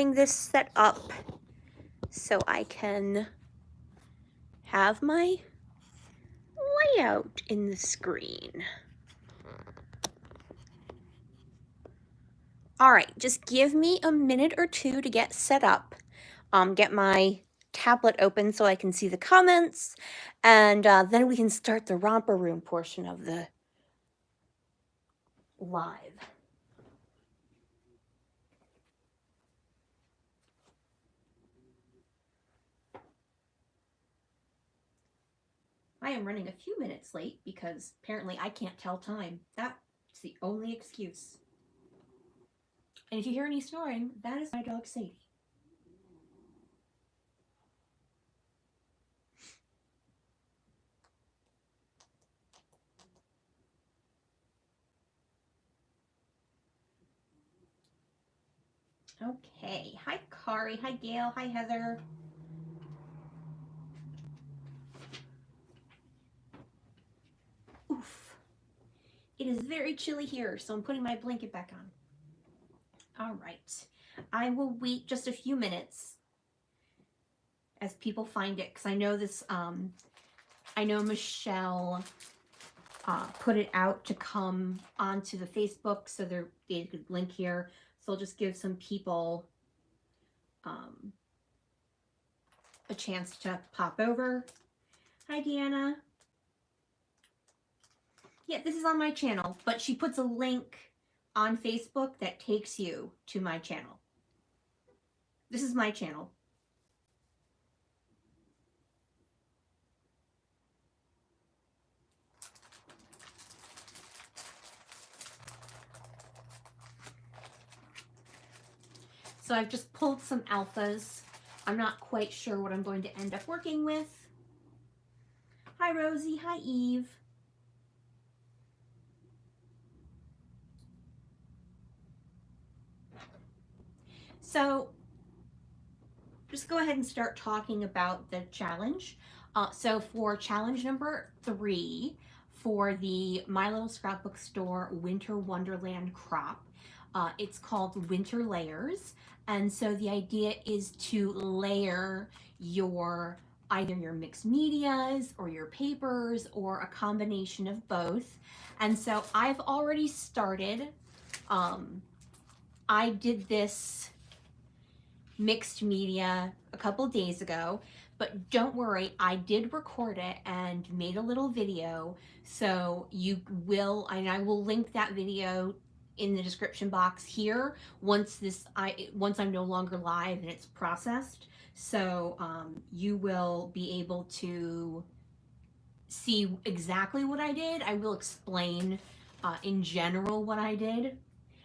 this set up so I can have my layout in the screen. All right, just give me a minute or two to get set up, get my tablet open so I can see the comments, and then we can start the romper room portion of the live. I am running a few minutes late because apparently I can't tell time. That's the only excuse. And if you hear any snoring, that is my dog Sadie. Okay, hi Kari, hi Gail, hi Heather. Oof. It is very chilly here, so I'm putting my blanket back on. All right, I will wait just a few minutes as people find it, because I know this, I know Michelle put it out to come onto the Facebook, so they could link here. So I'll just give some people a chance to pop over. Hi, Deanna. Yeah, this is on my channel, but she puts a link on Facebook that takes you to my channel. This is my channel. So I've just pulled some alphas. I'm not quite sure what I'm going to end up working with. Hi, Rosie. Hi, Eve. So just go ahead and start talking about the challenge. So for challenge number 3, for the My Little Scrapbook Store Winter Wonderland crop, it's called Winter Layers. And so the idea is to layer your either your mixed medias or your papers or a combination of both. And so I've already started. I did this mixed media a couple days ago, but don't worry, I did record it and made a little video, so you will, and I will link that video in the description box here once I'm no longer live and it's processed. So you will be able to see exactly what I did. I will explain in general what I did.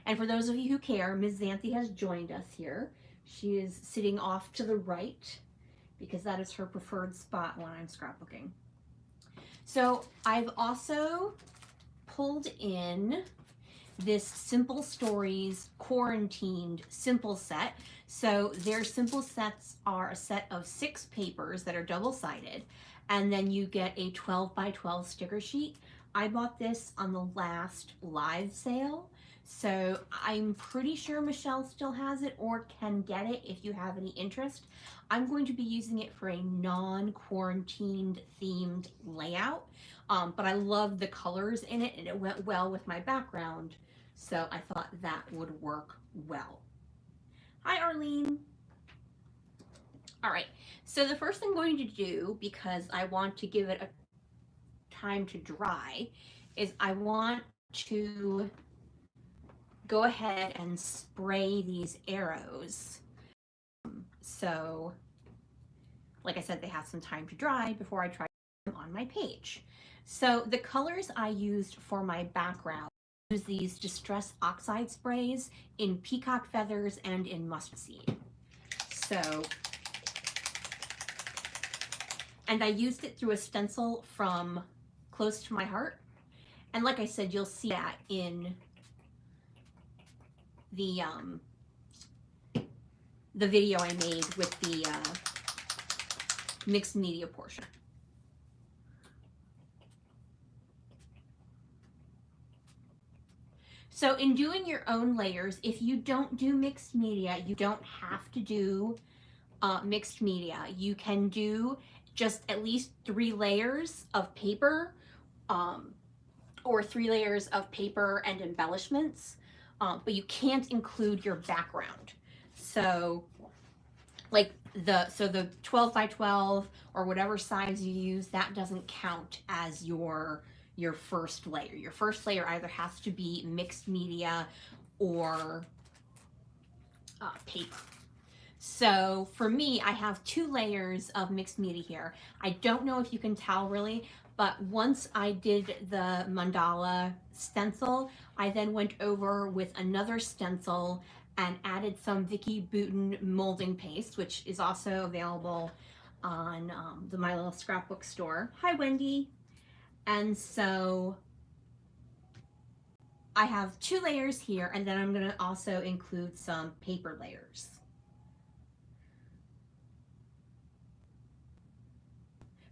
And for those of you who care, Ms. Xanthi has joined us here. She is sitting off to the right because that is her preferred spot when I'm scrapbooking. So I've also pulled in this Simple Stories Quarantined Simple Set. So their simple sets are a set of 6 papers that are double-sided, and then you get a 12 by 12 sticker sheet. I bought this on the last live sale, so I'm pretty sure Michelle still has it or can get it if you have any interest. I'm going to be using it for a non-quarantined themed layout, but I love the colors in it and it went well with my background, so I thought that would work well. Hi, Arlene. All right, so the first thing I'm going to do, because I want to give it a time to dry, is I want to go ahead and spray these arrows. So, like I said, they have some time to dry before I try them on my page. So the colors I used for my background, use these Distress Oxide sprays in Peacock Feathers and in Mustard Seed. So, and I used it through a stencil from Close to My Heart. And like I said, you'll see that in the video I made with the mixed media portion. So in doing your own layers, if you don't do mixed media, you don't have to do mixed media. You can do just at least 3 layers of paper, um, or 3 layers of paper and embellishments, but you can't include your background. So like the 12 by 12 or whatever size you use, that doesn't count as your first layer. Your first layer either has to be mixed media or paper. So for me, I have 2 layers of mixed media here. I don't know if you can tell really, but once I did the mandala stencil, I then went over with another stencil and added some Vicky Bouton molding paste, which is also available on the My Little Scrapbook Store. Hi, Wendy. And so I have 2 layers here, and then I'm going to also include some paper layers.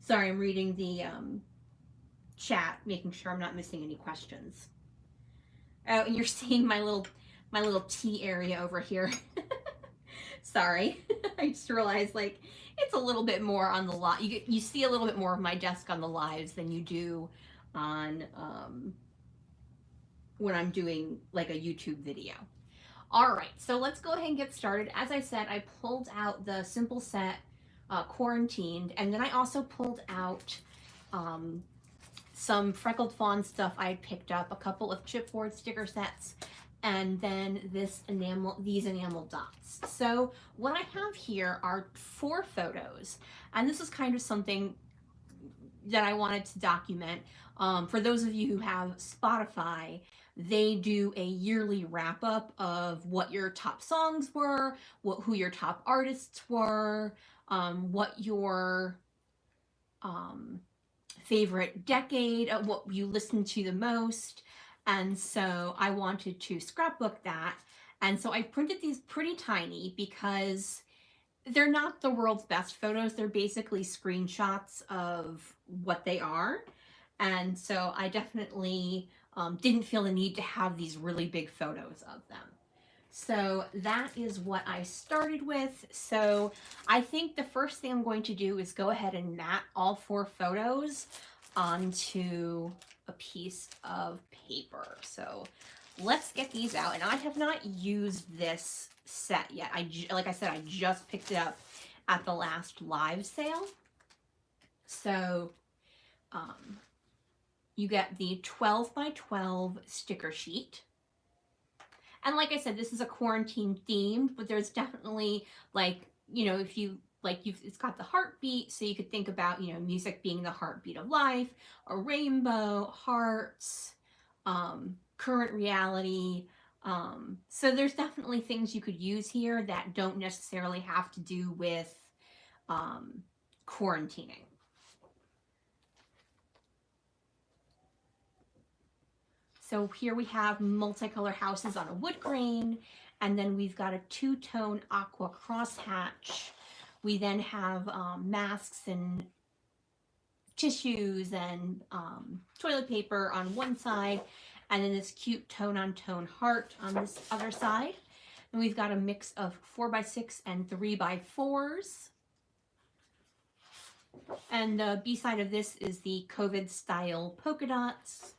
Sorry, I'm reading the chat, making sure I'm not missing any questions. Oh, and you're seeing my little tea area over here. Sorry, I just realized like it's a little bit more on the live. You see a little bit more of my desk on the lives than you do on when I'm doing like a YouTube video. All right, so let's go ahead and get started. As I said, I pulled out the Simple Set Quarantined, and then I also pulled out some Freckled Fawn stuff I had picked up, a couple of chipboard sticker sets, and then these enamel dots. So what I have here are 4 photos, and this is kind of something that I wanted to document. For those of you who have Spotify, they do a yearly wrap up of what your top songs were, who your top artists were, what your favorite decade, what you listened to the most. And so I wanted to scrapbook that. And so I printed these pretty tiny because they're not the world's best photos. They're basically screenshots of what they are. And so I definitely didn't feel the need to have these really big photos of them. So that is what I started with. So I think the first thing I'm going to do is go ahead and mat all 4 photos onto a piece of paper. So let's get these out. And I have not used this set yet. Like I said, I just picked it up at the last live sale. So you get the 12 by 12 sticker sheet. And like I said, this is a quarantine themed, but there's definitely like, you know, if you like, it's got the heartbeat, so you could think about, you know, music being the heartbeat of life, a rainbow, hearts, current reality. So there's definitely things you could use here that don't necessarily have to do with quarantining. So here we have multicolor houses on a wood grain, and then we've got a 2-tone aqua crosshatch. We then have masks and tissues and toilet paper on one side, and then this cute tone-on-tone heart on this other side. And we've got a mix of 4x6 and 3x4s. And the B-side of this is the COVID style polka dots.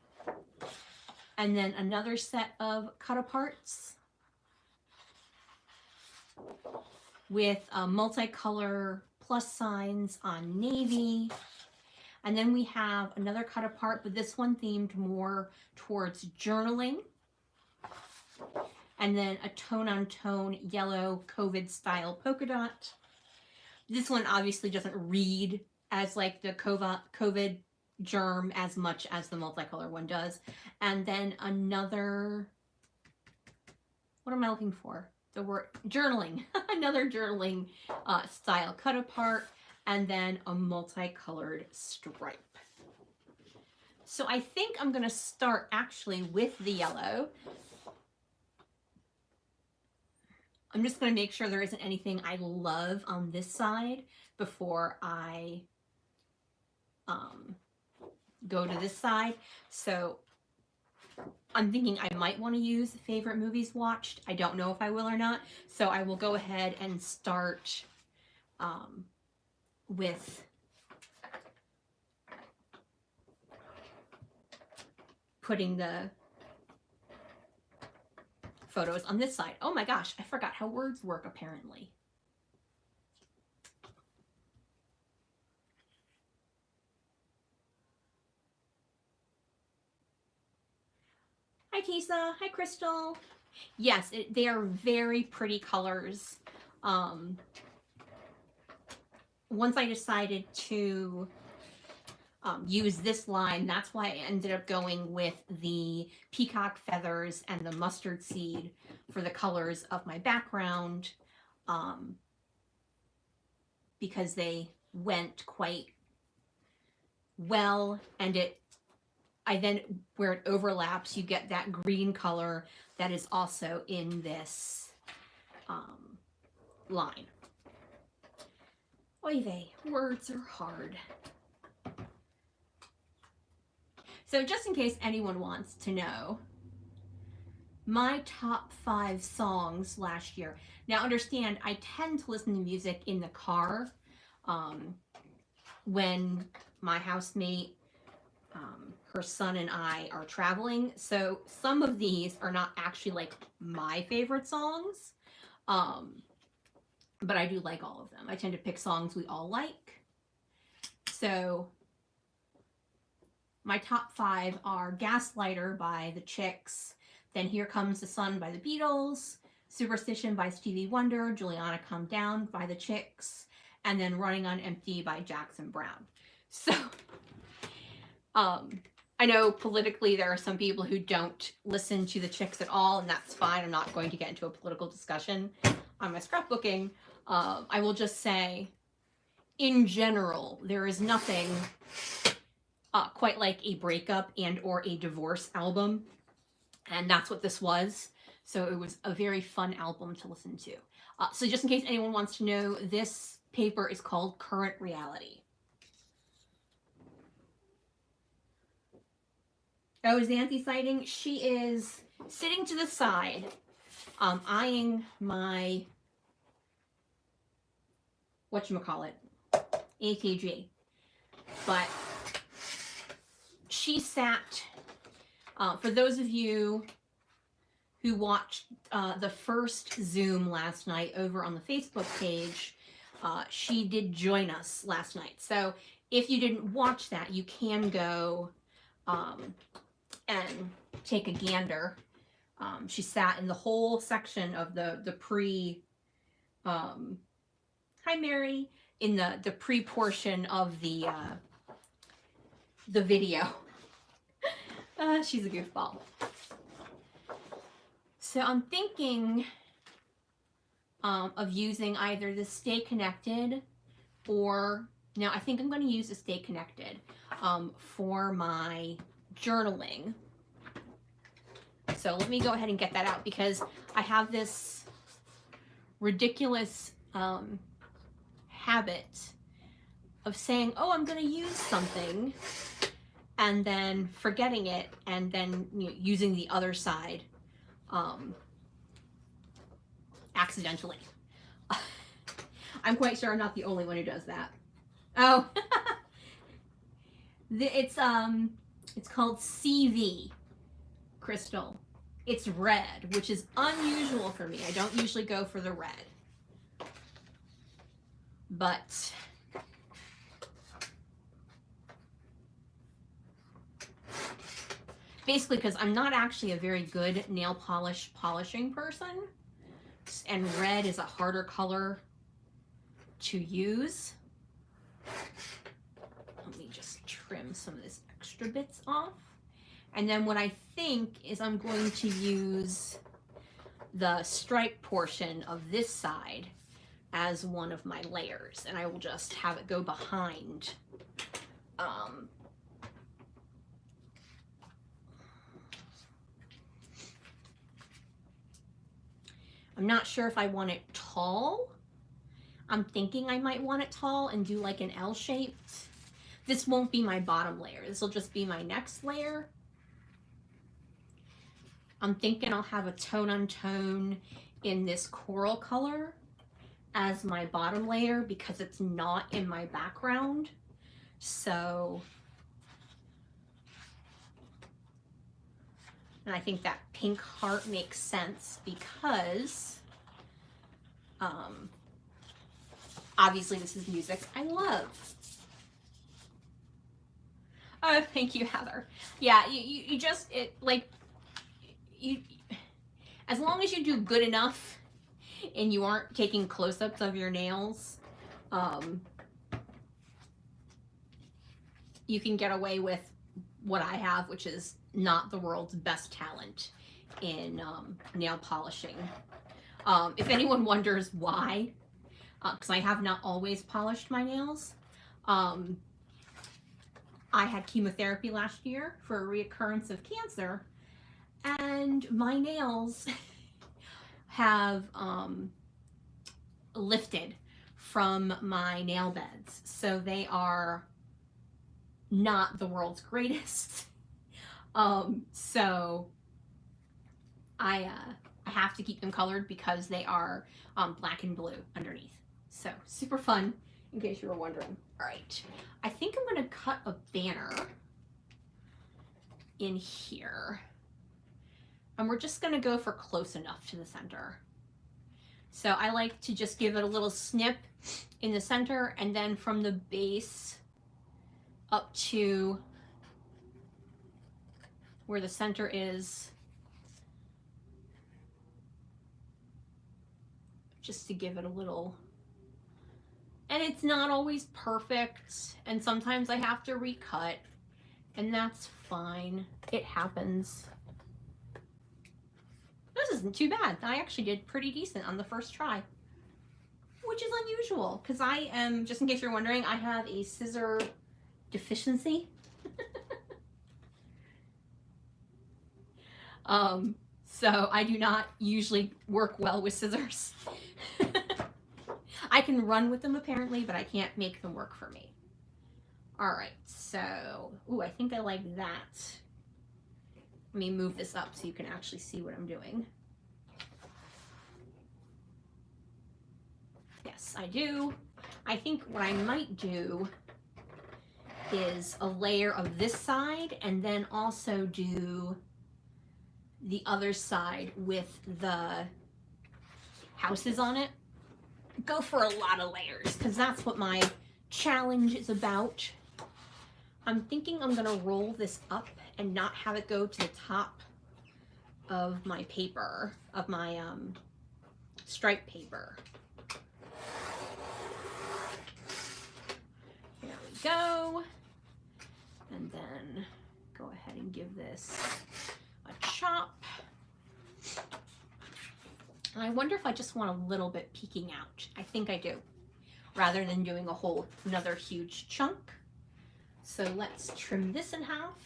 And then another set of cut-aparts with multicolor plus signs on navy. And then we have another cut-apart, but this one themed more towards journaling. And then a tone-on-tone yellow COVID-style polka dot. This one obviously doesn't read as like the COVID germ as much as the multicolor one does. And then another, what am I looking for? The word journaling, another journaling style cut apart, and then a multicolored stripe. So I think I'm going to start actually with the yellow. I'm just going to make sure there isn't anything I love on this side before I go to this side. So I'm thinking I might want to use favorite movies watched. I don't know if I will or not. So I will go ahead and start with putting the photos on this side. Oh my gosh, I forgot how words work apparently. Hi Kisa, hi Crystal. Yes, they are very pretty colors. Once I decided to use this line, that's why I ended up going with the peacock feathers and the mustard seed for the colors of my background, because they went quite well, and I then, where it overlaps, you get that green color that is also in this line. Oy vey, words are hard. So just in case anyone wants to know, my top 5 songs last year. Now understand, I tend to listen to music in the car when my housemate, her son and I are traveling. So some of these are not actually like my favorite songs, but I do like all of them. I tend to pick songs we all like. So my top 5 are Gaslighter by the Chicks, then Here Comes the Sun by the Beatles, Superstition by Stevie Wonder, Juliana Calm Down by the Chicks, and then Running on Empty by Jackson Browne. So I know politically there are some people who don't listen to the Chicks at all, and that's fine. I'm not going to get into a political discussion on my scrapbooking. I will just say, in general, there is nothing quite like a breakup and or a divorce album, and that's what this was. So it was a very fun album to listen to. So just in case anyone wants to know, this paper is called Current Reality. Oh, Xanthi sighting? She is sitting to the side, eyeing my, whatchamacallit, ATG. But she sat, for those of you who watched the first Zoom last night over on the Facebook page, she did join us last night. So if you didn't watch that, you can go and take a gander. She sat in the whole section of the pre, hi Mary, in the pre-portion of the video. She's a goofball. So I'm thinking of using either the Stay Connected or, now I think I'm going to use the Stay Connected for my journaling. So let me go ahead and get that out, because I have this ridiculous habit of saying, oh, I'm going to use something, and then forgetting it, and then using the other side accidentally. I'm quite sure I'm not the only one who does that. Oh, it's called CV, Crystal. It's red, which is unusual for me. I don't usually go for the red, but basically because I'm not actually a very good nail polishing person, and red is a harder color to use. Let me just trim some of this extra bits off. And then what I think is I'm going to use the stripe portion of this side as one of my layers, and I will just have it go behind. I'm not sure if I want it tall. I'm thinking I might want it tall and do like an L-shaped. This won't be my bottom layer. This will just be my next layer. I'm thinking I'll have a tone on tone in this coral color as my bottom layer because it's not in my background. So, and I think that pink heart makes sense because obviously this is music I love. Oh, thank you, Heather. Yeah, you just, as long as you do good enough and you aren't taking close-ups of your nails, you can get away with what I have, which is not the world's best talent in nail polishing. If anyone wonders why, because I have not always polished my nails, I had chemotherapy last year for a reoccurrence of cancer, and my nails have lifted from my nail beds. So they are not the world's greatest. So I have to keep them colored because they are black and blue underneath. So super fun, in case you were wondering. All right, I think I'm gonna cut a banner in here. And we're just gonna go for close enough to the center. So I like to just give it a little snip in the center, and then from the base up to where the center is, just to give it a little. And it's not always perfect, and sometimes I have to recut, and that's fine. It happens. This isn't too bad. I actually did pretty decent on the first try, which is unusual because I am, just in case you're wondering, I have a scissor deficiency. So I do not usually work well with scissors. I can run with them apparently, but I can't make them work for me. All right, so, ooh, I think I like that. Let me move this up so you can actually see what I'm doing. Yes, I do. I think what I might do is a layer of this side and then also do the other side with the houses on it. Go for a lot of layers because that's what my challenge is about. I'm thinking I'm gonna roll this up and not have it go to the top of my paper, of my stripe paper. There we go. And then go ahead and give this a chop. And I wonder if I just want a little bit peeking out. I think I do, rather than doing a whole another huge chunk. So let's trim this in half.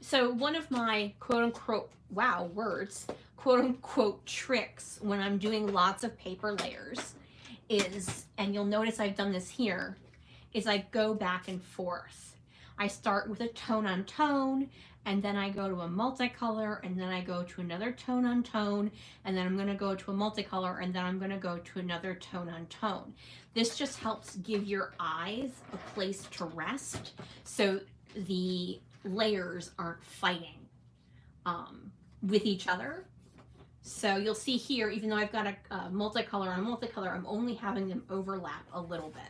So one of my quote unquote, wow, words, quote unquote tricks when I'm doing lots of paper layers is, and you'll notice I've done this here, is I go back and forth. I start with a tone on tone, and then I go to a multicolor, and then I go to another tone on tone, and then I'm gonna go to a multicolor, and then I'm gonna go to another tone on tone. This just helps give your eyes a place to rest so the layers aren't fighting with each other. So you'll see here, even though I've got a multicolor on multicolor, I'm only having them overlap a little bit.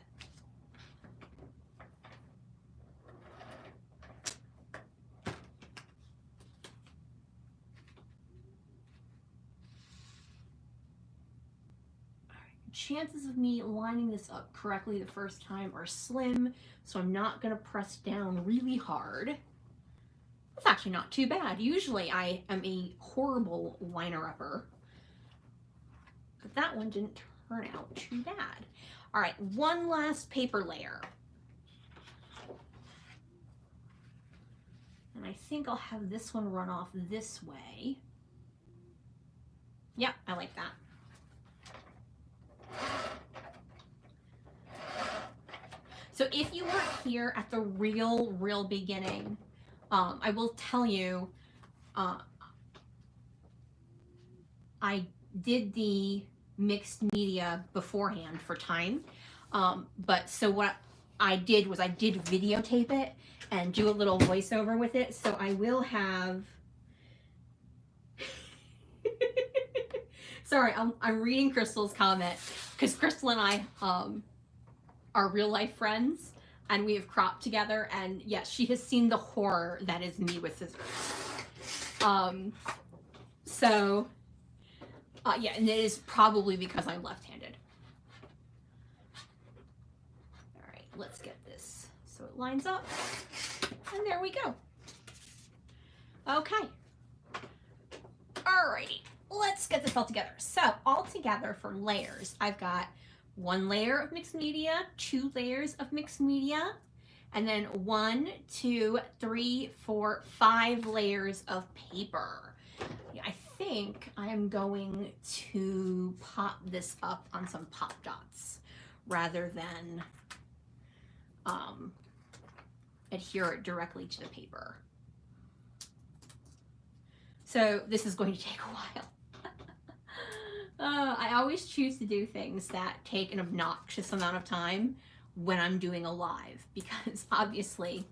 Chances of me lining this up correctly the first time are slim, so I'm not going to press down really hard. It's actually not too bad. Usually I am a horrible liner-upper, but that one didn't turn out too bad. All right, one last paper layer. And I think I'll have this one run off this way. Yep, I like that. So if you were here at the real beginning I will tell you, I did the mixed media beforehand for time. But so what I did was I did videotape it and do a little voiceover with it. So I will have. Sorry, I'm reading Crystal's comment because Crystal and I are real life friends and we have cropped together. And yes, she has seen the horror that is me with scissors. So. Yeah, and it is probably because I'm left-handed. All right, let's get this so it lines up. And there we go. Okay. Alrighty, let's get this all together. So all together for layers, I've got 1 layer of mixed media, 2 layers of mixed media, and then 1, 2, 3, 4, 5 layers of paper. I think I'm going to pop this up on some pop dots rather than adhere it directly to the paper. So this is going to take a while. I always choose to do things that take an obnoxious amount of time when I'm doing a live, because obviously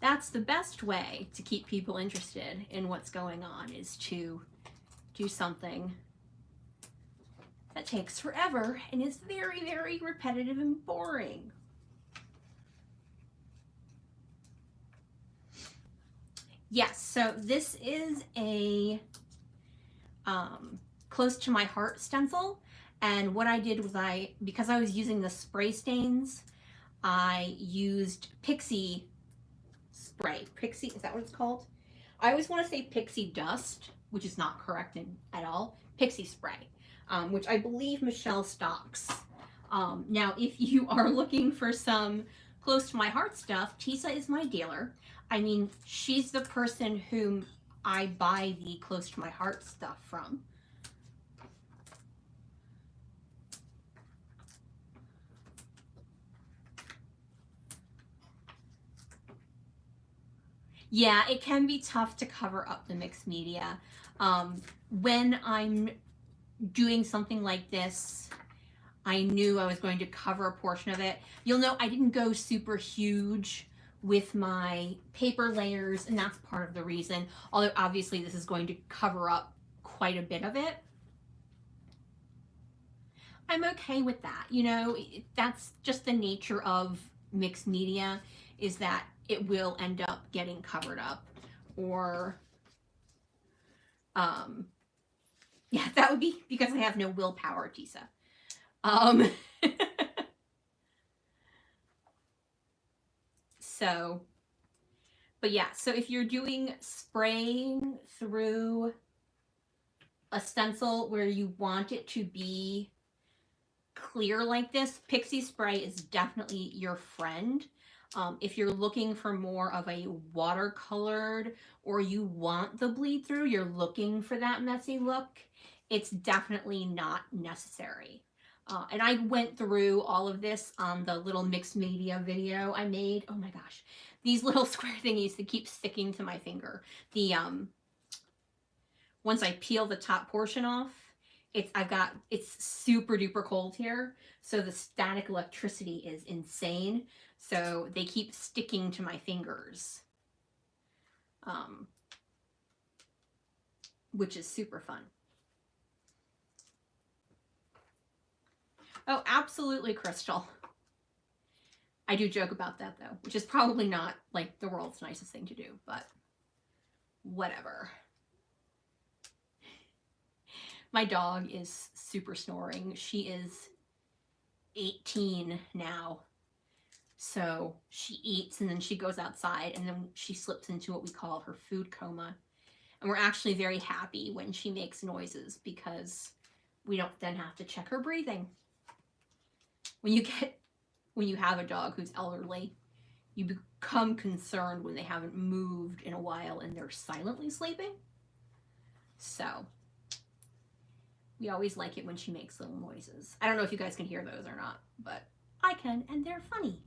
that's the best way to keep people interested in what's going on, is to do something that takes forever and is very, very repetitive and boring. Yes, so this is a close to my heart stencil, and what I did was because I was using the spray stains, I used Pixie spray. Pixie, is that what it's called? I always want to say Pixie Dust, which is not correct at all. Pixie spray, which I believe Michelle stocks. Now, if you are looking for some close to my heart stuff, Tisa is my dealer. I mean, she's the person whom I buy the close to my heart stuff from. Yeah, it can be tough to cover up the mixed media. When I'm doing something like this, I knew I was going to cover a portion of it. You'll note I didn't go super huge with my paper layers, and that's part of the reason. Although obviously this is going to cover up quite a bit of it. I'm okay with that. You know, that's just the nature of mixed media, is that it will end up getting covered up, or yeah, that would be because I have no willpower, Tisa. So, but yeah, so if you're doing spraying through a stencil where you want it to be clear like this, Pixie spray is definitely your friend. If you're looking for more of a watercolored, or you want the bleed through, you're looking for that messy look, it's definitely not necessary. And I went through all of this on the little mixed media video I made. Oh my gosh, these little square thingies that keep sticking to my finger. The once I peel the top portion off, it's super duper cold here, so the static electricity is insane. So they keep sticking to my fingers, which is super fun. Oh, absolutely, Crystal. I do joke about that though, which is probably not like the world's nicest thing to do, but whatever. My dog is super snoring. She is 18 now. So she eats and then she goes outside and then she slips into what we call her food coma. And we're actually very happy when she makes noises, because we don't then have to check her breathing. When you have a dog who's elderly, you become concerned when they haven't moved in a while and they're silently sleeping. So we always like it when she makes little noises. I don't know if you guys can hear those or not, but I can, and they're funny.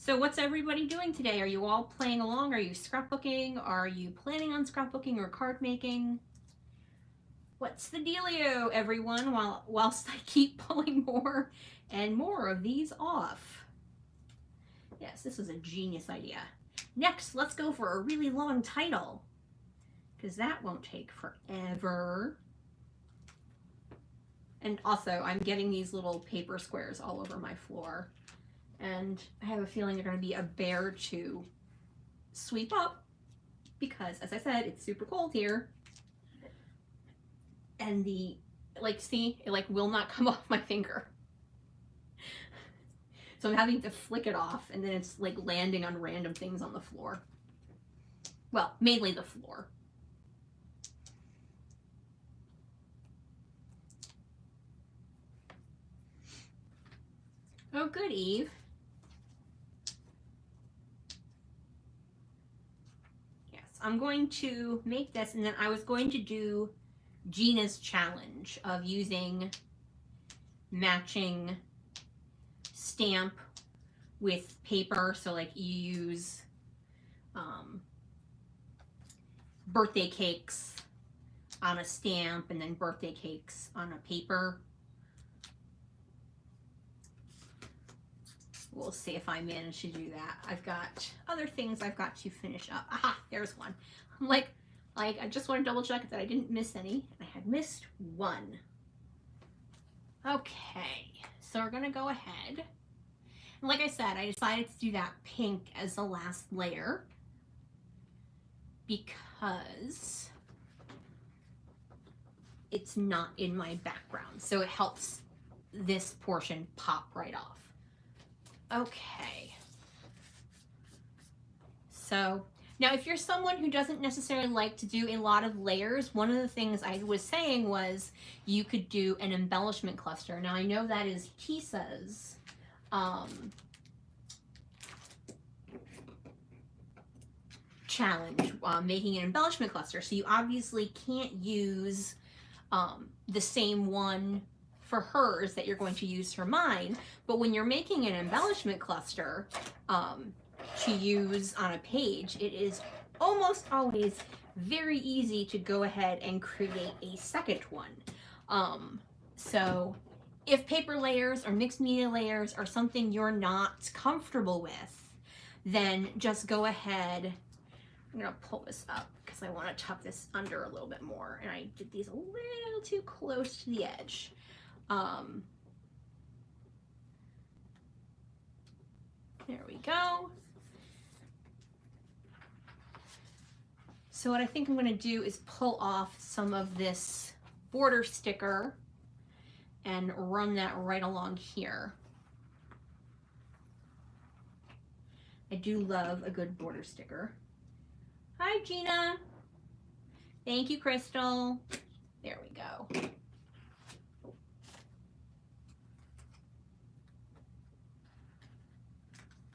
So what's everybody doing today? Are you all playing along? Are you scrapbooking? Are you planning on scrapbooking or card making? What's the dealio, everyone, whilst I keep pulling more and more of these off? Yes, this was a genius idea. Next, let's go for a really long title, because that won't take forever. And also, I'm getting these little paper squares all over my floor, and I have a feeling they're going to be a bear to sweep up, because, as I said, it's super cold here. And the, like, see, it like will not come off my finger. So I'm having to flick it off, and then it's like landing on random things on the floor. Well, mainly the floor. Oh, good, Eve. Yes, I'm going to make this, and then I was going to do Gina's challenge of using matching stamp with paper. So like you use birthday cakes on a stamp and then birthday cakes on a paper. We'll see if I manage to do that. I've got other things I've got to finish up. Aha, there's one. I'm like I just want to double check that I didn't miss any. I had missed one. Okay, so we're gonna go ahead. And like I said, I decided to do that pink as the last layer because it's not in my background. So it helps this portion pop right off. Okay. So now if you're someone who doesn't necessarily like to do a lot of layers, one of the things I was saying was you could do an embellishment cluster. Now I know that is Tisa's challenge, making an embellishment cluster. So you obviously can't use the same one for hers that you're going to use for mine, but when you're making an embellishment cluster to use on a page, it is almost always very easy to go ahead and create a second one. So if paper layers or mixed media layers are something you're not comfortable with, then just go ahead. I'm gonna pull this up because I want to tuck this under a little bit more, and I did these a little too close to the edge. There we go. So what I think I'm going to do is pull off some of this border sticker and run that right along here. I do love a good border sticker. Hi, Gina. Thank you, Crystal. There we go.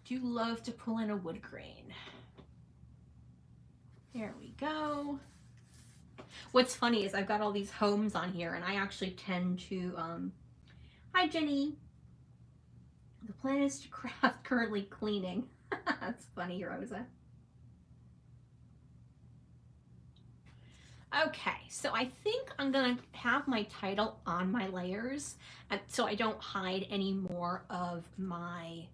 Do love to pull in a wood grain. There we go. What's funny is I've got all these homes on here, and I actually tend to, hi Jenny. The plan is to craft currently cleaning. That's funny, Rosa. Okay, so I think I'm gonna have my title on my layers, so I don't hide any more of my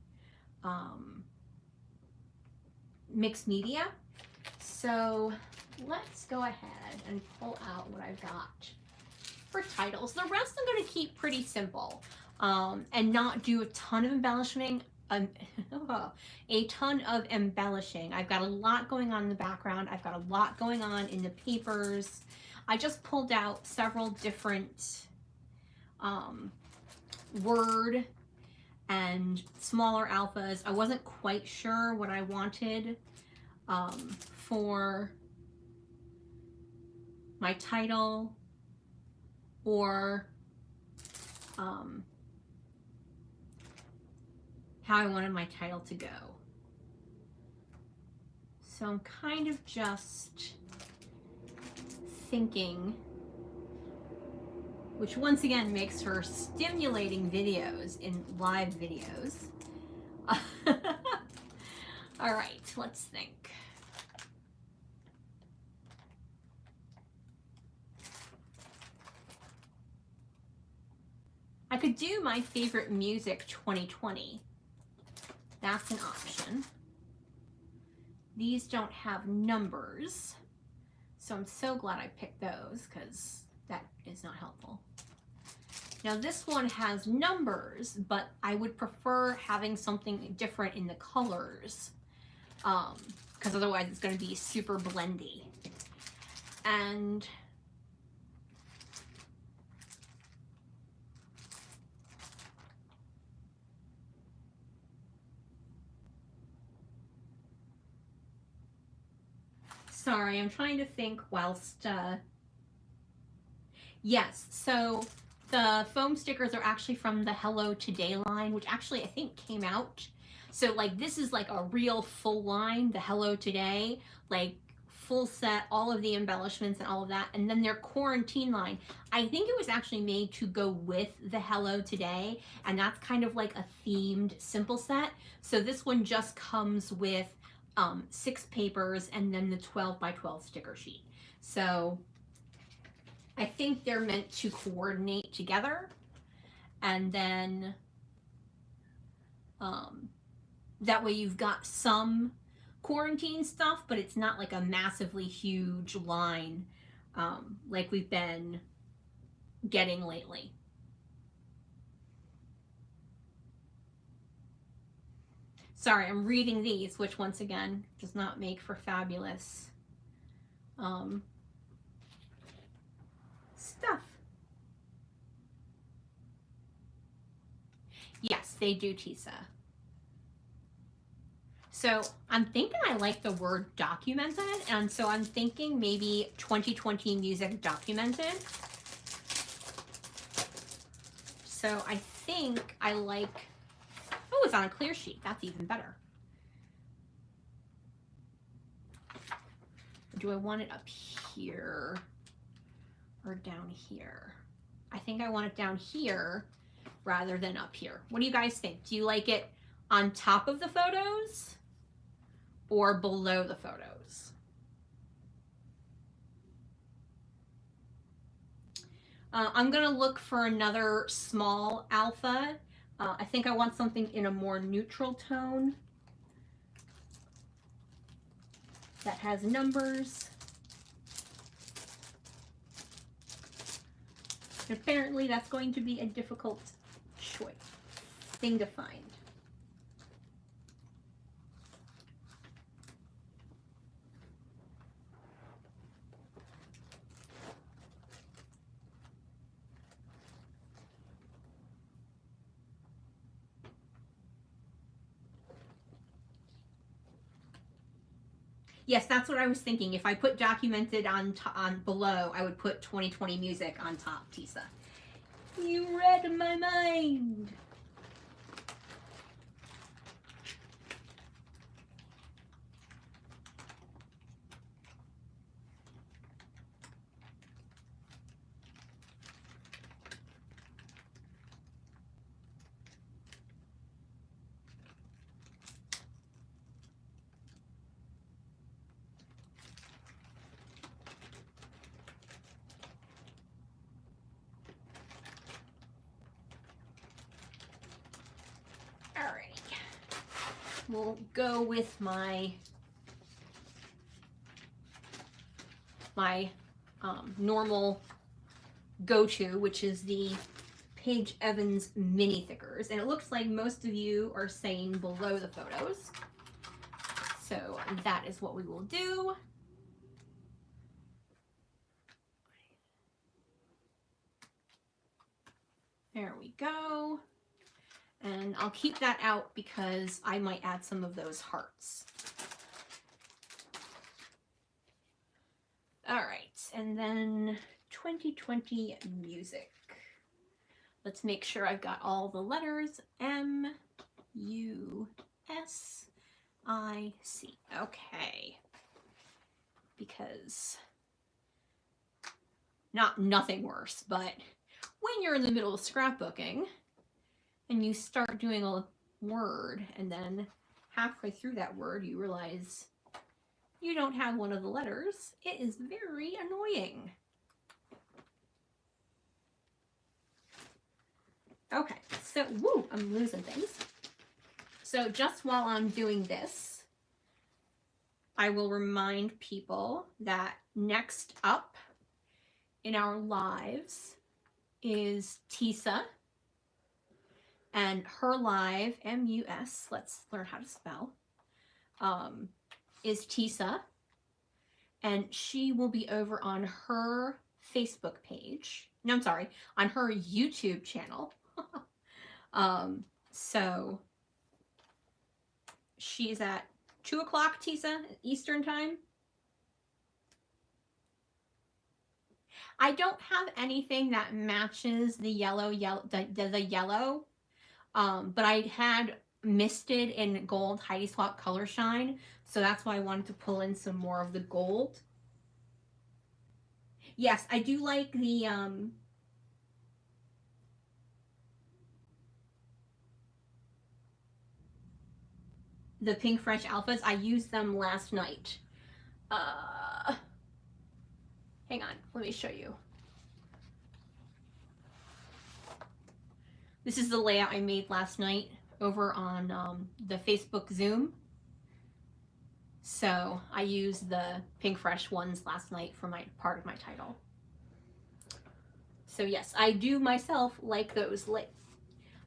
mixed media. So let's go ahead and pull out what I've got for titles. The rest I'm going to keep pretty simple and not do a ton of embellishing. A ton of embellishing. I've got a lot going on in the background. I've got a lot going on in the papers. I just pulled out several different Word and smaller alphas. I wasn't quite sure what I wanted for my title or how I wanted my title to go. So I'm kind of just thinking, which once again makes for stimulating videos in live videos. All right, let's think. I could do my favorite music 2020. That's an option. These don't have numbers, so I'm so glad I picked those because that is not helpful. Now this one has numbers, but I would prefer having something different in the colors because otherwise it's going to be super blendy. And sorry, I'm trying to think whilst, yes, so the foam stickers are actually from the Hello Today line, which actually I think came out. So like this is like a real full line, the Hello Today, like full set, all of the embellishments and all of that. And then their quarantine line, I think it was actually made to go with the Hello Today, and that's kind of like a themed simple set. So this one just comes with 6 papers and then the 12 by 12 sticker sheet. So I think they're meant to coordinate together, and then that way you've got some quarantine stuff, but it's not like a massively huge line like we've been getting lately. Sorry, I'm reading these, which once again does not make for fabulous stuff. Yes, they do, Tisa. So I'm thinking I like the word documented, and so I'm thinking maybe 2020 music documented. So I think I like, oh, it's on a clear sheet. That's even better. Do I want it up here or down here? I think I want it down here rather than up here. What do you guys think? Do you like it on top of the photos or below the photos? I'm gonna look for another small alpha. I think I want something in a more neutral tone that has numbers. And apparently that's going to be a difficult thing to find. Yes, that's what I was thinking. If I put documented on below, I would put 2020 music on top, Tisa. You read my mind. We'll go with my normal go-to, which is the Paige Evans mini thickers, and it looks like most of you are saying below the photos, so that is what we will do. There we go. And I'll keep that out because I might add some of those hearts. All right, and then 2020 music. Let's make sure I've got all the letters. M-U-S-I-C. Okay. Because nothing worse, but when you're in the middle of scrapbooking and you start doing a word and then halfway through that word, you realize you don't have one of the letters. It is very annoying. Okay, so, woo, I'm losing things. So just while I'm doing this, I will remind people that next up in our lives is Tisa, and her live, M-U-S, let's learn how to spell, is Tisa, and she will be over on her Facebook page. No, I'm sorry, on her YouTube channel. So she's at 2 o'clock, Tisa, Eastern time. I don't have anything that matches the yellow, the yellow, but I had misted in gold Heidi Swapp Color Shine, so that's why I wanted to pull in some more of the gold. Yes, I do like the Pink Fresh Alphas. I used them last night. Hang on, let me show you. This is the layout I made last night over on the Facebook Zoom. So I used the Pink Fresh ones last night for my part of my title. So yes, I do myself like those.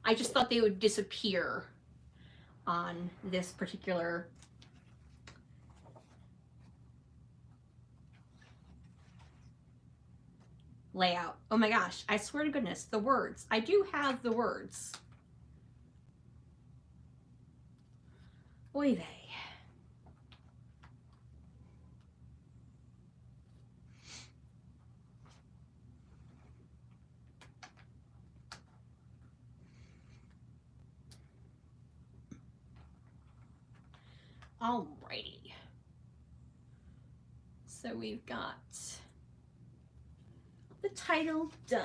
I just thought they would disappear on this particular layout. Oh my gosh, I swear to goodness, the words. I do have the words. Oy vey. Alrighty. So we've got the title done.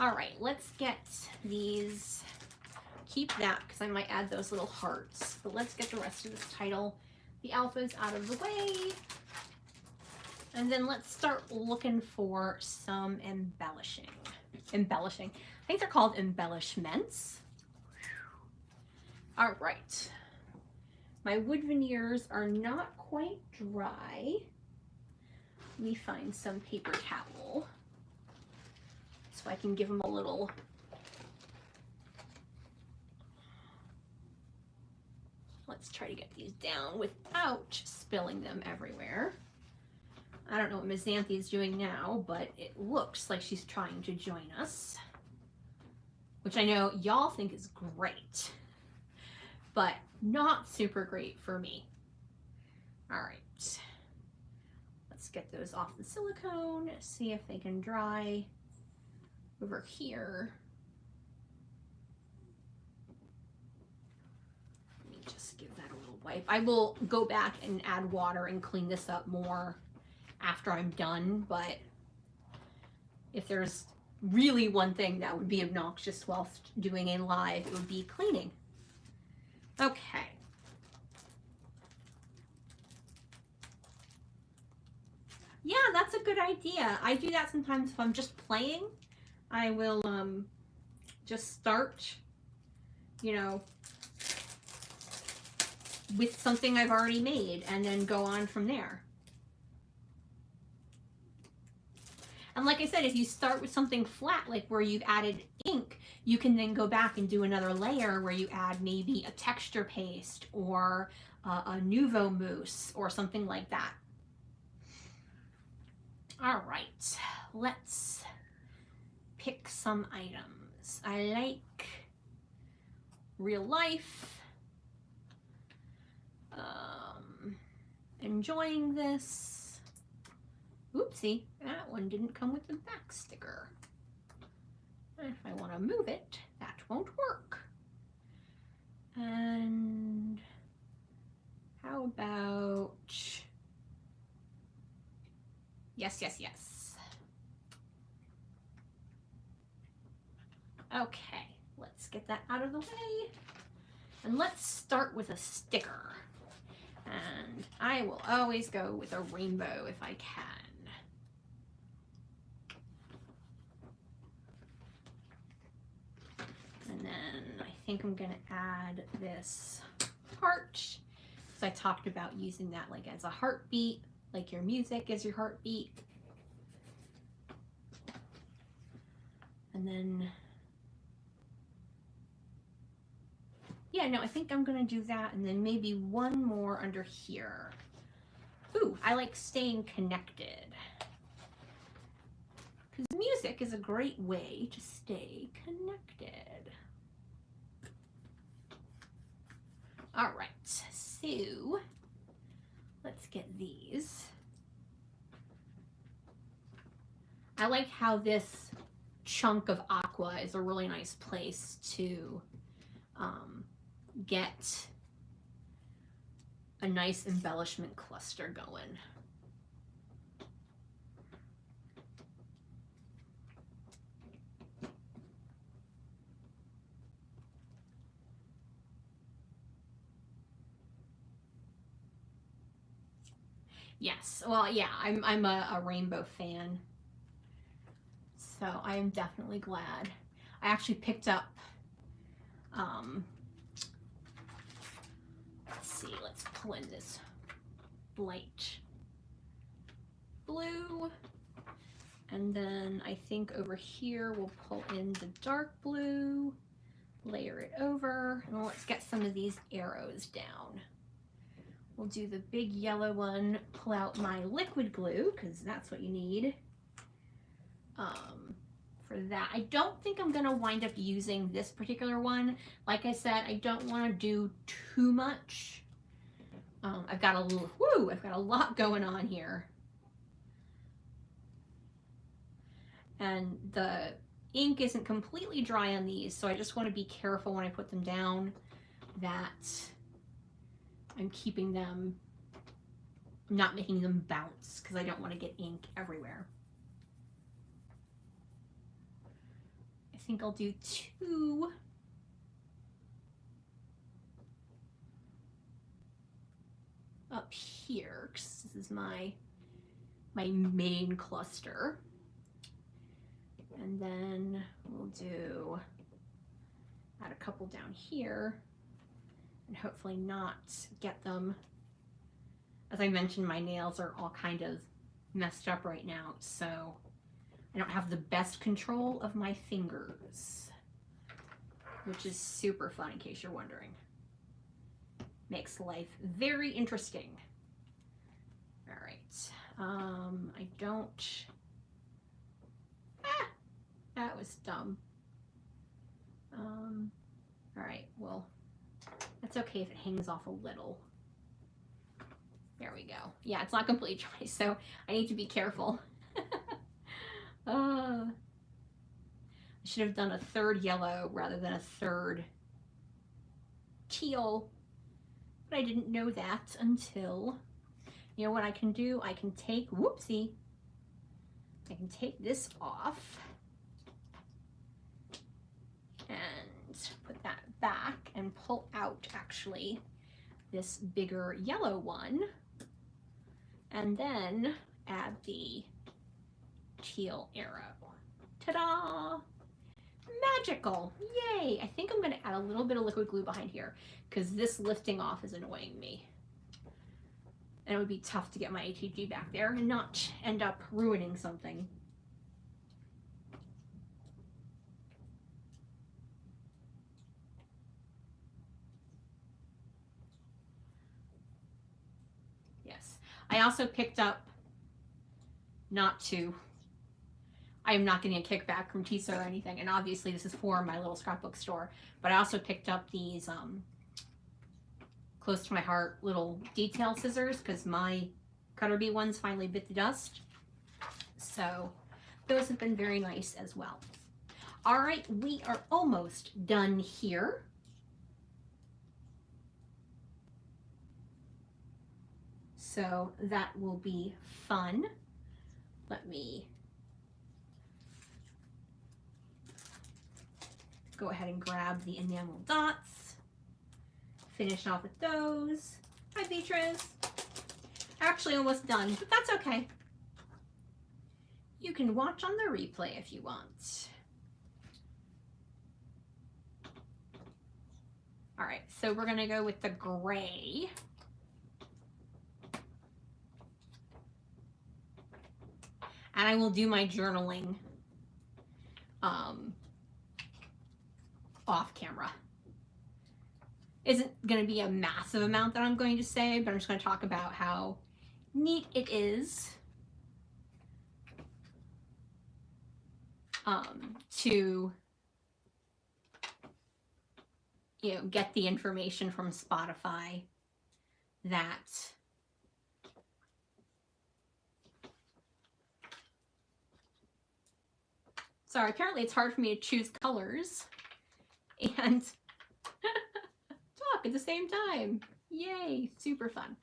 All right, let's get these, keep that because I might add those little hearts, but let's get the rest of this title, the alphas, out of the way. And then let's start looking for some embellishing. Embellishing. I think they're called embellishments. All right. My wood veneers are not quite dry. Let me find some paper towel so I can give them a little. Let's try to get these down without spilling them everywhere. I don't know what Ms. Xanthi is doing now, but it looks like she's trying to join us, which I know y'all think is great, but not super great for me. All right, let's get those off the silicone, see if they can dry over here. Let me just give that a little wipe. I will go back and add water and clean this up more after I'm done, but if there's really one thing that would be obnoxious whilst doing a live, it would be cleaning. Okay. Yeah, that's a good idea. I do that sometimes if I'm just playing. I will just start, you know, with something I've already made and then go on from there. And like I said, if you start with something flat, like where you've added ink, you can then go back and do another layer where you add maybe a texture paste or a nouveau mousse or something like that. All right, let's pick some items. I like real life. Enjoying this. Oopsie, that one didn't come with the back sticker. If I want to move it, that won't work. And how about, yes, yes, yes. Okay, let's get that out of the way. And let's start with a sticker. And I will always go with a rainbow if I can. And then I think I'm gonna add this heart. So I talked about using that like as a heartbeat, like your music is your heartbeat. And then, yeah, no, I think I'm gonna do that, and then maybe one more under here. Ooh, I like staying connected. Because music is a great way to stay connected. All right, so let's get these. I like how this chunk of aqua is a really nice place to get a nice embellishment cluster going. Yes, well, yeah, I'm a rainbow fan, so I am definitely glad. I actually picked up, let's see, let's pull in this light blue, and then I think over here we'll pull in the dark blue, layer it over, and let's get some of these arrows down. We'll do the big yellow one, pull out my liquid glue, because that's what you need for that. I don't think I'm gonna wind up using this particular one. Like I said, I don't wanna do too much. I've got a lot going on here. And the ink isn't completely dry on these, so I just wanna be careful when I put them down that I'm keeping them, I'm not making them bounce because I don't want to get ink everywhere. I think I'll do 2. Up here, because this is my main cluster. And then we'll add a couple down here. And hopefully not get them. As I mentioned, my nails are all kind of messed up right now, so I don't have the best control of my fingers, which is super fun in case you're wondering. Makes life very interesting. All right, I don't, that was dumb. All right, well, that's okay if it hangs off a little. There we go. Yeah, it's not completely dry, so I need to be careful. I should have done a third yellow rather than a third teal, but I didn't know that until, you know what I can do? I can take, whoopsie, I can take this off and put that back and pull out actually this bigger yellow one, and then add the teal arrow. Ta-da! Magical! Yay! I think I'm going to add a little bit of liquid glue behind here because this lifting off is annoying me. And it would be tough to get my ATG back there and not end up ruining something. Yes. I also picked up, I am not getting a kickback from TISA or anything, and obviously this is for My Little Scrapbook Store, but I also picked up these close to my heart little detail scissors because my cutter bee ones finally bit the dust. So those have been very nice as well. All right, we are almost done here. So that will be fun. Let me go ahead and grab the enamel dots, finish off with those. Hi, Beatrice. Actually almost done, but that's okay. You can watch on the replay if you want. All right, so we're gonna go with the gray. And I will do my journaling off camera. Isn't going to be a massive amount that I'm going to say, but I'm just going to talk about how neat it is to, you know, get the information from Spotify that sorry, apparently it's hard for me to choose colors and talk at the same time. Yay, super fun.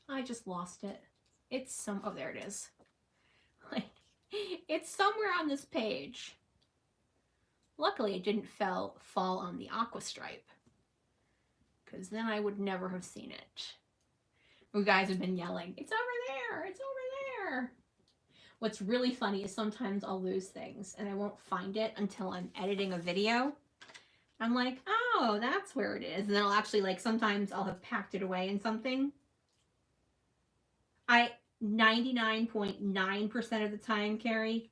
I just lost it. It's oh, there it is. Like, it's somewhere on this page. Luckily, it didn't fall on the aqua stripe, because then I would never have seen it. You guys have been yelling, it's over there, it's over there. What's really funny is sometimes I'll lose things and I won't find it until I'm editing a video. I'm like, oh, that's where it is. And then I'll actually, like, sometimes I'll have packed it away in something. 99.9% of the time, Carrie,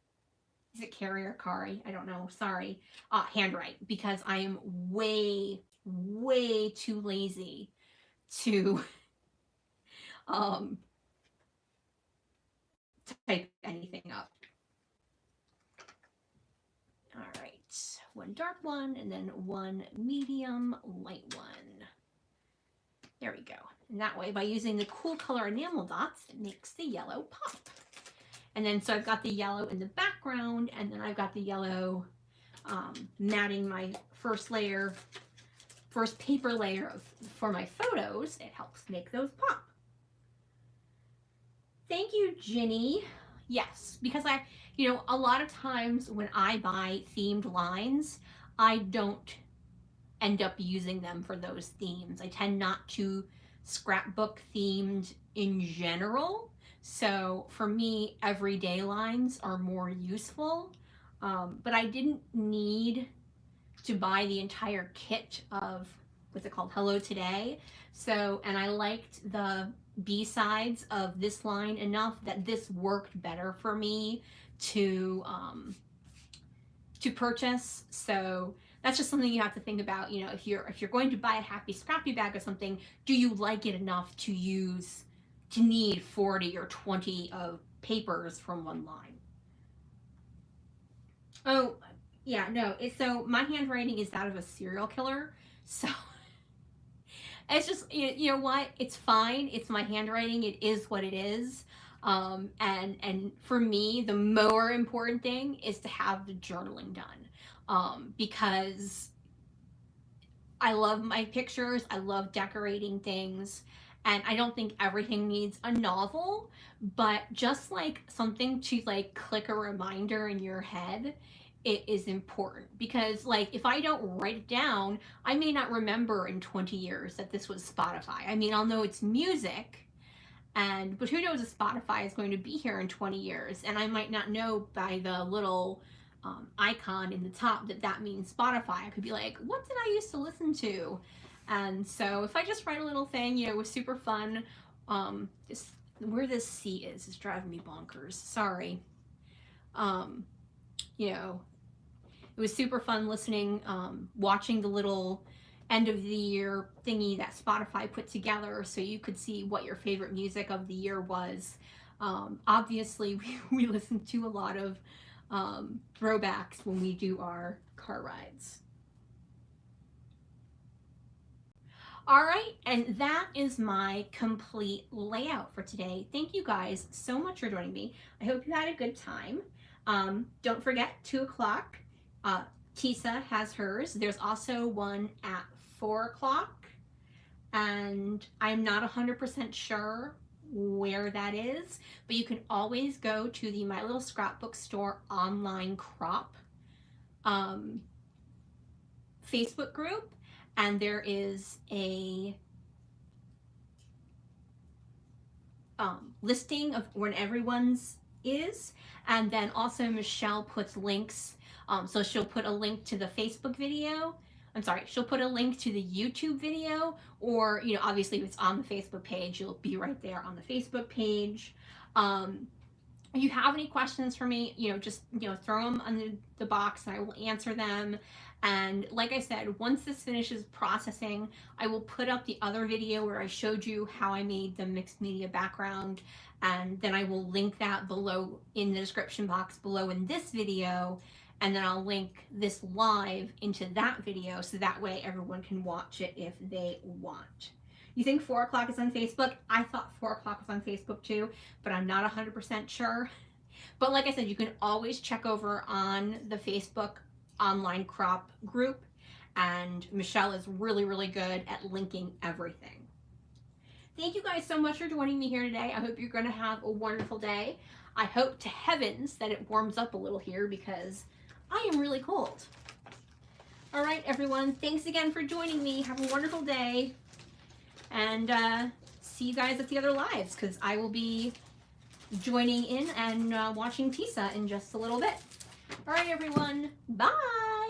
is it Carrie or Kari? I don't know. Sorry. Handwrite, because I am way, way too lazy to type anything up. All right. One dark one and then one medium light one. There we go. And that way, by using the cool color enamel dots, it makes the yellow pop. And then, so I've got the yellow in the background, and then I've got the yellow matting my first paper layer for my photos. It helps make those pop. Thank you, Ginny. Yes, because you know, a lot of times when I buy themed lines, I don't end up using them for those themes. I tend not to scrapbook themed in general. So for me, everyday lines are more useful, but I didn't need to buy the entire kit of, what's it called, Hello Today. So, and I liked the B-sides of this line enough that this worked better for me to purchase. So that's just something you have to think about. You know, if you're going to buy a Happy Scrappy bag or something, do you like it enough to need 40 or 20 of papers from one line? Oh, yeah, no. So my handwriting is that of a serial killer. So it's just, you know what? It's fine. It's my handwriting. It is what it is. And for me, the more important thing is to have the journaling done. Because I love my pictures. I love decorating things. And I don't think everything needs a novel, but just like something to like click a reminder in your head, it is important. Because like if I don't write it down, I may not remember in 20 years that this was Spotify. I mean, I'll know it's music, but who knows if Spotify is going to be here in 20 years, and I might not know by the little icon in the top that means Spotify. I could be like, what did I used to listen to? And so if I just write a little thing, you know, it was super fun. Where this C is driving me bonkers. Sorry. You know, it was super fun listening, watching the little end of the year thingy that Spotify put together so you could see what your favorite music of the year was. Obviously, we listen to a lot of throwbacks when we do our car rides. All right, and that is my complete layout for today. Thank you guys so much for joining me. I hope you had a good time. Don't forget, 2 o'clock, Tisa has hers. There's also one at 4 o'clock. and I'm not 100% sure where that is, but you can always go to the My Little Scrapbook Store online crop Facebook group, and there is a listing of when everyone's is, and then also Michelle puts links. So she'll put a link to the Facebook video. I'm sorry, she'll put a link to the YouTube video, or, you know, obviously if it's on the Facebook page, you'll be right there on the Facebook page. If you have any questions for me, you know, just, you know, throw them in the box and I will answer them. And like I said, once this finishes processing, I will put up the other video where I showed you how I made the mixed media background, and then I will link that below in the description box below in this video, and then I'll link this live into that video so that way everyone can watch it if they want. You think 4 o'clock is on Facebook? I thought 4 o'clock was on Facebook too, but I'm not 100% sure. But like I said, you can always check over on the Facebook online crop group, and Michelle is really, really good at linking everything. Thank you guys so much for joining me here today. I hope you're going to have a wonderful day. I hope to heavens that it warms up a little here because I am really cold. All right, everyone. Thanks again for joining me. Have a wonderful day. And see you guys at the other lives, because I will be joining in and watching Tisa in just a little bit. All right, everyone. Bye.